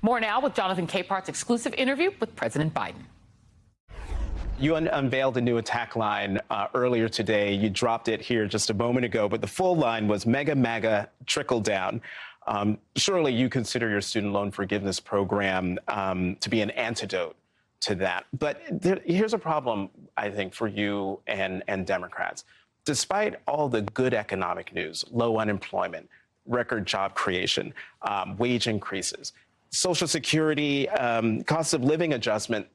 More now with Jonathan Capehart's exclusive interview with President Biden. You unveiled a new attack line earlier today. You dropped it here just a moment ago, but the full line was Mega MAGA Trickle Down. Surely you consider your student loan forgiveness program to be an antidote to that. But here's a problem, I think, for you and Democrats. Despite all the good economic news, low unemployment, record job creation, wage increases, Social Security, cost of living adjustment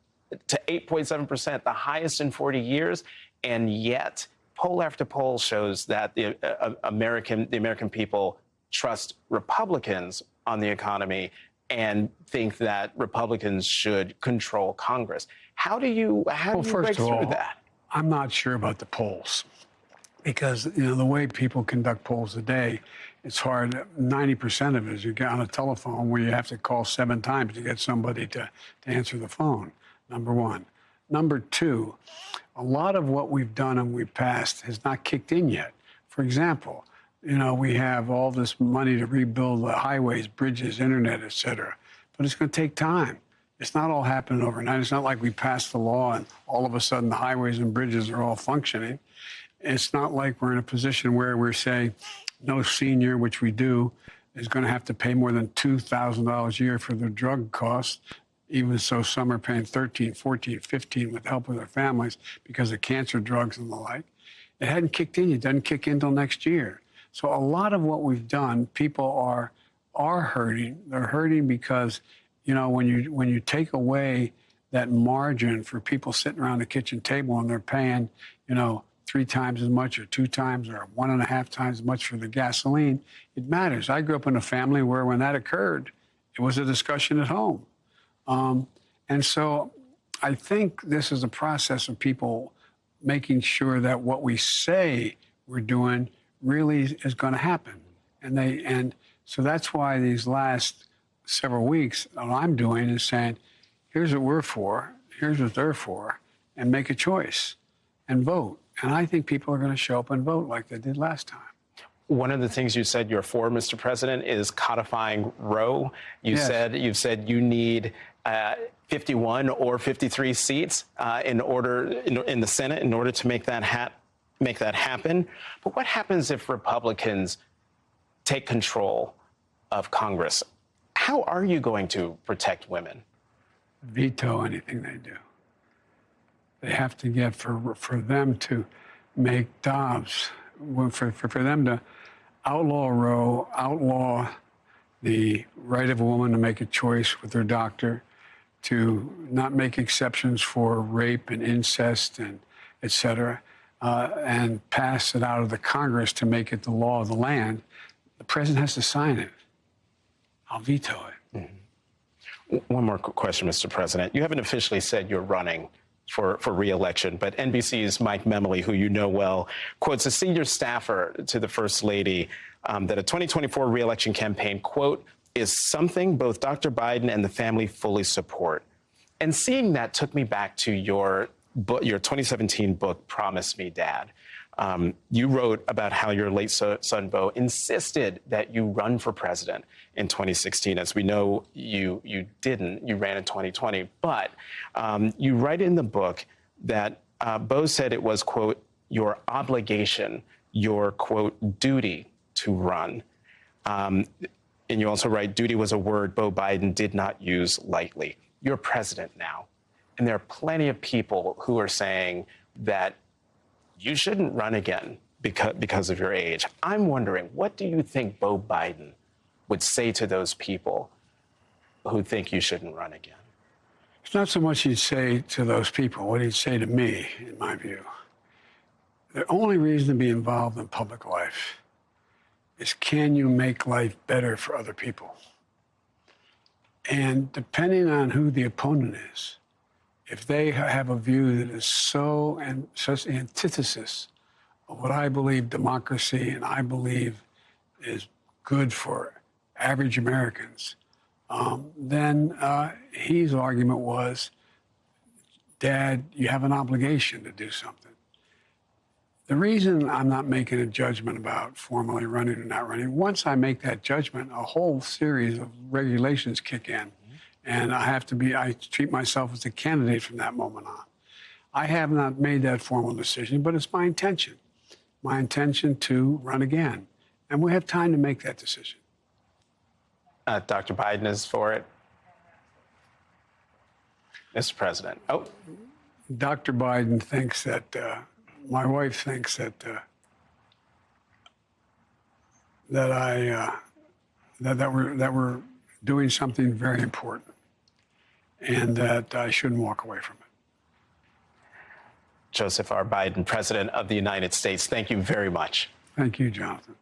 to 8.7%, the highest in 40 years. And yet, poll after poll shows that the American people trust Republicans on the economy and think that Republicans should control Congress. How do you break through that? I'm not sure about the polls because, the way people conduct polls today, it's hard. 90% of it is you get on a telephone where you have to call 7 times to get somebody to answer the phone, number one. Number two, a lot of what we've done and we've passed has not kicked in yet. For example, we have all this money to rebuild the highways, bridges, internet, et cetera. But it's going to take time. It's not all happening overnight. It's not like we passed the law and all of a sudden the highways and bridges are all functioning. It's not like we're in a position where we're saying no senior, which we do, is going to have to pay more than $2,000 a year for their drug costs. Even so, some are paying $13, $14, $15 with help with their families because of cancer drugs and the like. It hadn't kicked in. It doesn't kick in until next year. So a lot of what we've done, people are hurting. They're hurting because, when you take away that margin for people sitting around the kitchen table and they're paying, 3 times as much or 2 times or 1.5 times as much for the gasoline, it matters. I grew up in a family where when that occurred, it was a discussion at home. And so I think this is a process of people making sure that what we say we're doing really is going to happen. And so that's why these last several weeks, what I'm doing is saying, here's what we're for, here's what they're for, and make a choice and vote. And I think people are going to show up and vote like they did last time. One of the things you said you're for, Mr. President, is codifying Roe. You've said you need 51 or 53 seats in the Senate in order to make that happen. But what happens if Republicans take control of Congress? How are you going to protect women? Veto anything they do. They have to get for them to make Dobbs, for them to outlaw Roe, outlaw the right of a woman to make a choice with her doctor, to not make exceptions for rape and incest and et cetera, and pass it out of the Congress to make it the law of the land. The president has to sign it. I'll veto it. Mm-hmm. One more question, Mr. President. You haven't officially said you're running for re-election, but NBC's Mike Memoli, who you know well, quotes a senior staffer to the First Lady that a 2024 re-election campaign, quote, is something both Dr. Biden and the family fully support. And seeing that took me back to your 2017 book, Promise Me, Dad. You wrote about how your late son, Beau, insisted that you run for president in 2016. As we know, you didn't. You ran in 2020. But you write in the book that Beau said it was, quote, your obligation, your, quote, duty to run. And you also write, duty was a word Beau Biden did not use lightly. You're president now. And there are plenty of people who are saying that you shouldn't run again because of your age. I'm wondering, what do you think Beau Biden would say to those people who think you shouldn't run again? It's not so much he'd say to those people, what he'd say to me, in my view. The only reason to be involved in public life is, can you make life better for other people? And depending on who the opponent is, if they have a view that is such antithesis of what I believe democracy and I believe is good for average Americans, then his argument was, Dad, you have an obligation to do something. The reason I'm not making a judgment about formally running or not running, once I make that judgment, a whole series of regulations kick in. Mm-hmm. And I treat myself as a candidate from that moment on. I have not made that formal decision, but it's my intention to run again. And we have time to make that decision. Dr. Biden is for it. Mr. President. Oh. Dr. Biden thinks that, my wife thinks that, that we're doing something very important and that I shouldn't walk away from it. Joseph R. Biden, President of the United States, thank you very much. Thank you, Jonathan.